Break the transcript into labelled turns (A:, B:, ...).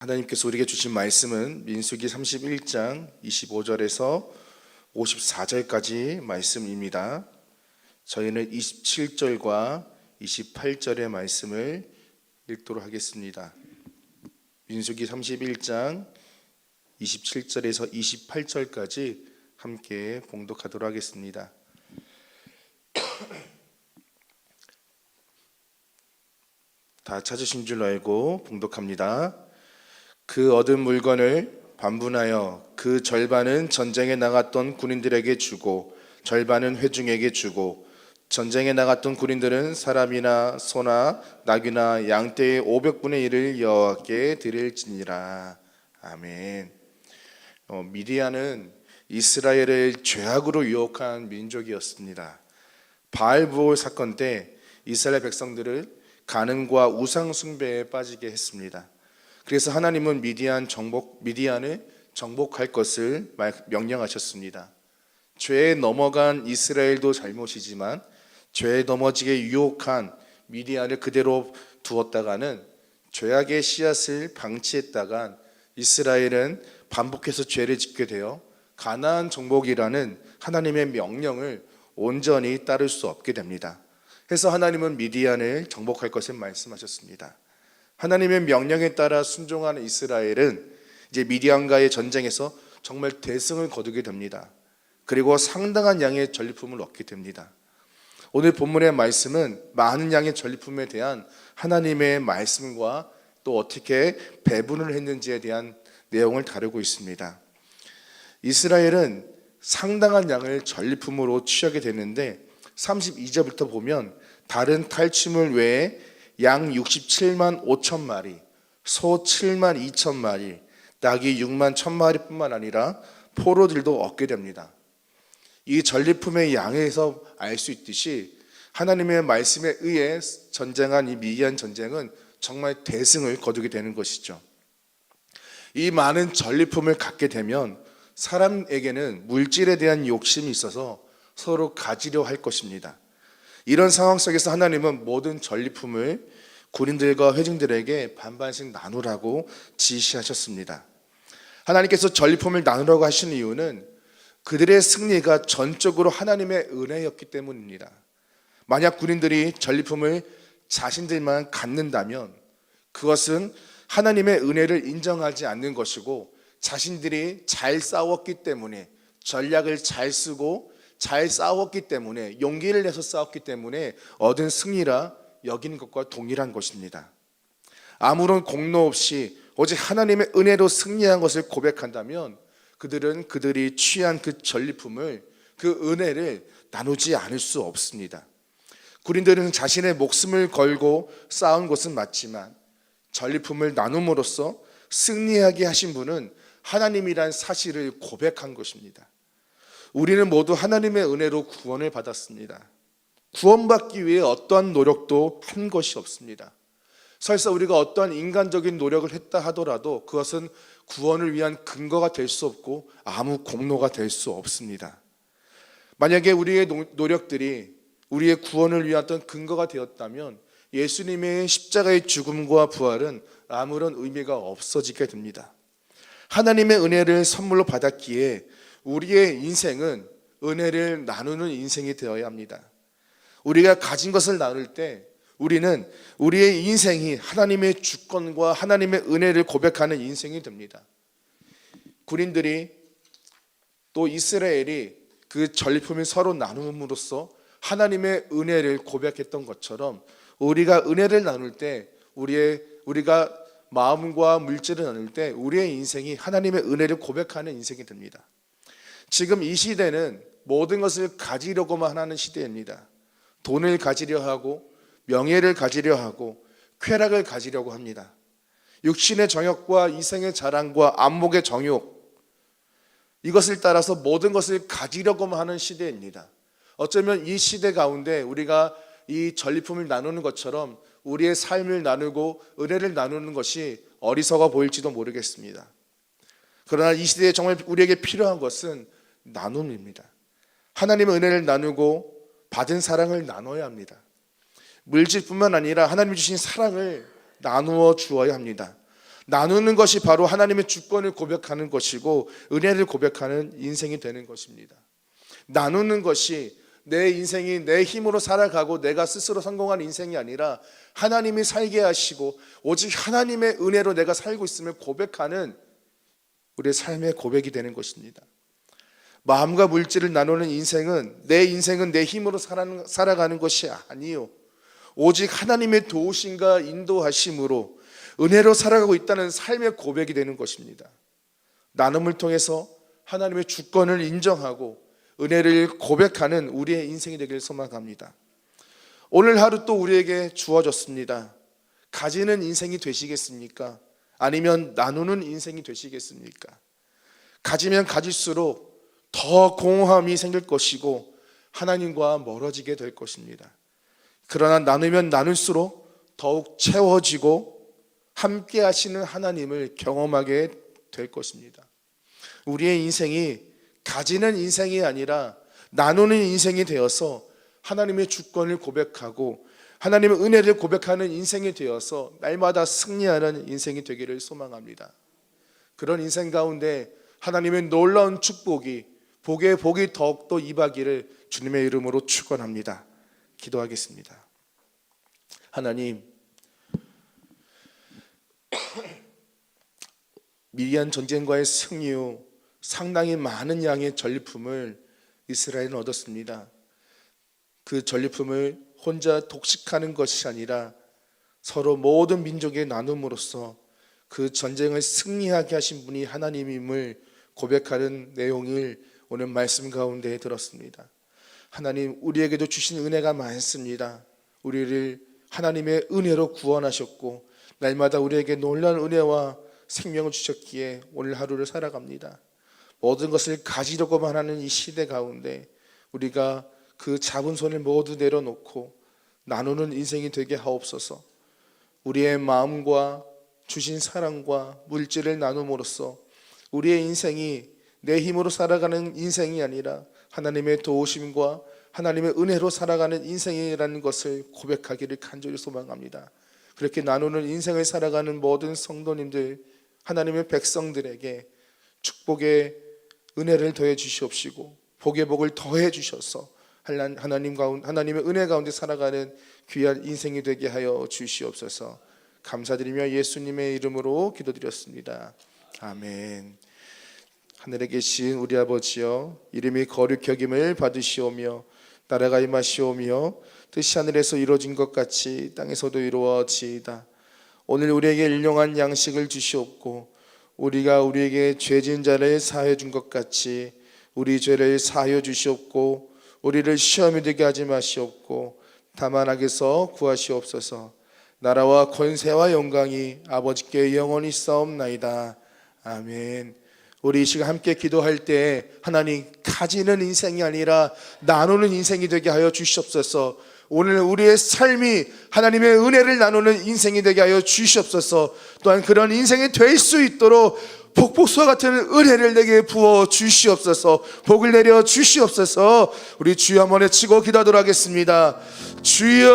A: 하나님께서 우리에게 주신 말씀은 민수기 31장 25절에서 54절까지 말씀입니다. 저희는 27절과 28절의 말씀을 읽도록 하겠습니다. 민수기 31장 27절에서 28절까지 함께 봉독하도록 하겠습니다. 다 찾으신 줄 알고 봉독합니다. 그 얻은 물건을 반분하여 그 절반은 전쟁에 나갔던 군인들에게 주고 절반은 회중에게 주고 전쟁에 나갔던 군인들은 사람이나 소나 나귀나 양떼의 500분의 1을 여호와께 드릴지니라. 아멘. 미디안은 이스라엘을 죄악으로 유혹한 민족이었습니다. 바알브올 사건 때 이스라엘 백성들을 간음과 우상 숭배에 빠지게 했습니다. 그래서 하나님은 미디안을 정복할 것을 명령하셨습니다. 죄에 넘어간 이스라엘도 잘못이지만 죄에 넘어지게 유혹한 미디안을 그대로 두었다가는 죄악의 씨앗을 방치했다간 이스라엘은 반복해서 죄를 짓게 되어 가나안 정복이라는 하나님의 명령을 온전히 따를 수 없게 됩니다. 그래서 하나님은 미디안을 정복할 것을 말씀하셨습니다. 하나님의 명령에 따라 순종하는 이스라엘은 이제 미디안과의 전쟁에서 정말 대승을 거두게 됩니다. 그리고 상당한 양의 전리품을 얻게 됩니다. 오늘 본문의 말씀은 많은 양의 전리품에 대한 하나님의 말씀과 또 어떻게 배분을 했는지에 대한 내용을 다루고 있습니다. 이스라엘은 상당한 양을 전리품으로 취하게 되는데 32절부터 보면 다른 탈취물 외에 양 67만 5천 마리, 소 7만 2천 마리, 낙이 6만 1천 마리뿐만 아니라 포로들도 얻게 됩니다. 이 전리품의 양에서 알 수 있듯이 하나님의 말씀에 의해 전쟁한 이 미디안 전쟁은 정말 대승을 거두게 되는 것이죠. 이 많은 전리품을 갖게 되면 사람에게는 물질에 대한 욕심이 있어서 서로 가지려 할 것입니다. 이런 상황 속에서 하나님은 모든 전리품을 군인들과 회중들에게 반반씩 나누라고 지시하셨습니다. 하나님께서 전리품을 나누라고 하신 이유는 그들의 승리가 전적으로 하나님의 은혜였기 때문입니다. 만약 군인들이 전리품을 자신들만 갖는다면 그것은 하나님의 은혜를 인정하지 않는 것이고 자신들이 잘 싸웠기 때문에 전략을 잘 쓰고 잘 싸웠기 때문에 용기를 내서 싸웠기 때문에 얻은 승리라 여기는 것과 동일한 것입니다. 아무런 공로 없이 오직 하나님의 은혜로 승리한 것을 고백한다면 그들은 그들이 취한 그 전리품을 그 은혜를 나누지 않을 수 없습니다. 군인들은 자신의 목숨을 걸고 싸운 것은 맞지만 전리품을 나눔으로써 승리하게 하신 분은 하나님이란 사실을 고백한 것입니다. 우리는 모두 하나님의 은혜로 구원을 받았습니다. 구원받기 위해 어떠한 노력도 한 것이 없습니다. 설사 우리가 어떠한 인간적인 노력을 했다 하더라도 그것은 구원을 위한 근거가 될 수 없고 아무 공로가 될 수 없습니다. 만약에 우리의 노력들이 우리의 구원을 위한 어떤 근거가 되었다면 예수님의 십자가의 죽음과 부활은 아무런 의미가 없어지게 됩니다. 하나님의 은혜를 선물로 받았기에 우리의 인생은 은혜를 나누는 인생이 되어야 합니다. 우리가 가진 것을 나눌 때 우리는 우리의 인생이 하나님의 주권과 하나님의 은혜를 고백하는 인생이 됩니다. 군인들이 또 이스라엘이 그 전리품을 서로 나눔으로써 하나님의 은혜를 고백했던 것처럼 우리가 은혜를 나눌 때 우리가 마음과 물질을 나눌 때 우리의 인생이 하나님의 은혜를 고백하는 인생이 됩니다. 지금 이 시대는 모든 것을 가지려고만 하는 시대입니다. 돈을 가지려 하고 명예를 가지려 하고 쾌락을 가지려고 합니다. 육신의 정욕과 이생의 자랑과 안목의 정욕, 이것을 따라서 모든 것을 가지려고만 하는 시대입니다. 어쩌면 이 시대 가운데 우리가 이 전리품을 나누는 것처럼 우리의 삶을 나누고 은혜를 나누는 것이 어리석어 보일지도 모르겠습니다. 그러나 이 시대에 정말 우리에게 필요한 것은 나눔입니다. 하나님의 은혜를 나누고 받은 사랑을 나눠야 합니다. 물질뿐만 아니라 하나님이 주신 사랑을 나누어 주어야 합니다. 나누는 것이 바로 하나님의 주권을 고백하는 것이고 은혜를 고백하는 인생이 되는 것입니다. 나누는 것이 내 인생이 내 힘으로 살아가고 내가 스스로 성공한 인생이 아니라 하나님이 살게 하시고 오직 하나님의 은혜로 내가 살고 있음을 고백하는 우리의 삶의 고백이 되는 것입니다. 마음과 물질을 나누는 인생은 내 힘으로 살아가는 것이 아니요, 오직 하나님의 도우심과 인도하심으로 은혜로 살아가고 있다는 삶의 고백이 되는 것입니다. 나눔을 통해서 하나님의 주권을 인정하고 은혜를 고백하는 우리의 인생이 되기를 소망합니다. 오늘 하루 또 우리에게 주어졌습니다. 가지는 인생이 되시겠습니까? 아니면 나누는 인생이 되시겠습니까? 가지면 가질수록 더 공허함이 생길 것이고 하나님과 멀어지게 될 것입니다. 그러나 나누면 나눌수록 더욱 채워지고 함께 하시는 하나님을 경험하게 될 것입니다. 우리의 인생이 가지는 인생이 아니라 나누는 인생이 되어서 하나님의 주권을 고백하고 하나님의 은혜를 고백하는 인생이 되어서 날마다 승리하는 인생이 되기를 소망합니다. 그런 인생 가운데 하나님의 놀라운 축복이 복의 복이 더욱더 임하기를 주님의 이름으로 축원합니다. 기도하겠습니다. 하나님, 미디안 전쟁과의 승리 후 상당히 많은 양의 전리품을 이스라엘은 얻었습니다. 그 전리품을 혼자 독식하는 것이 아니라 서로 모든 민족에 나눔으로써 그 전쟁을 승리하게 하신 분이 하나님임을 고백하는 내용을 오늘 말씀 가운데 들었습니다. 하나님, 우리에게도 주신 은혜가 많습니다. 우리를 하나님의 은혜로 구원하셨고 날마다 우리에게 놀라운 은혜와 생명을 주셨기에 오늘 하루를 살아갑니다. 모든 것을 가지려고만 하는 이 시대 가운데 우리가 그 잡은 손을 모두 내려놓고 나누는 인생이 되게 하옵소서. 우리의 마음과 주신 사랑과 물질을 나눔으로써 우리의 인생이 내 힘으로 살아가는 인생이 아니라 하나님의 도우심과 하나님의 은혜로 살아가는 인생이라는 것을 고백하기를 간절히 소망합니다. 그렇게 나누는 인생을 살아가는 모든 성도님들, 하나님의 백성들에게 축복의 은혜를 더해 주시옵시고 복의 복을 더해 주셔서 하나님의 은혜 가운데 살아가는 귀한 인생이 되게 하여 주시옵소서. 감사드리며 예수님의 이름으로 기도드렸습니다. 아멘. 하늘에 계신 우리 아버지여, 이름이 거룩히 여김을 받으시오며 나라가 임하시오며 뜻이 하늘에서 이루어진 것 같이 땅에서도 이루어지이다. 오늘 우리에게 일용할 양식을 주시옵고 우리가 우리에게 죄진 자를 사하여 준 것 같이 우리 죄를 사하여 주시옵고 우리를 시험에 들게 하지 마시옵고 다만 악에서 구하시옵소서. 나라와 권세와 영광이 아버지께 영원히 싸움나이다. 아멘. 우리 이 시간 함께 기도할 때 하나님, 가지는 인생이 아니라 나누는 인생이 되게 하여 주시옵소서. 오늘 우리의 삶이 하나님의 은혜를 나누는 인생이 되게 하여 주시옵소서. 또한 그런 인생이 될 수 있도록 폭포수와 같은 은혜를 내게 부어 주시옵소서. 복을 내려 주시옵소서. 우리 주여 한번 외치고 기도하도록 하겠습니다. 주여,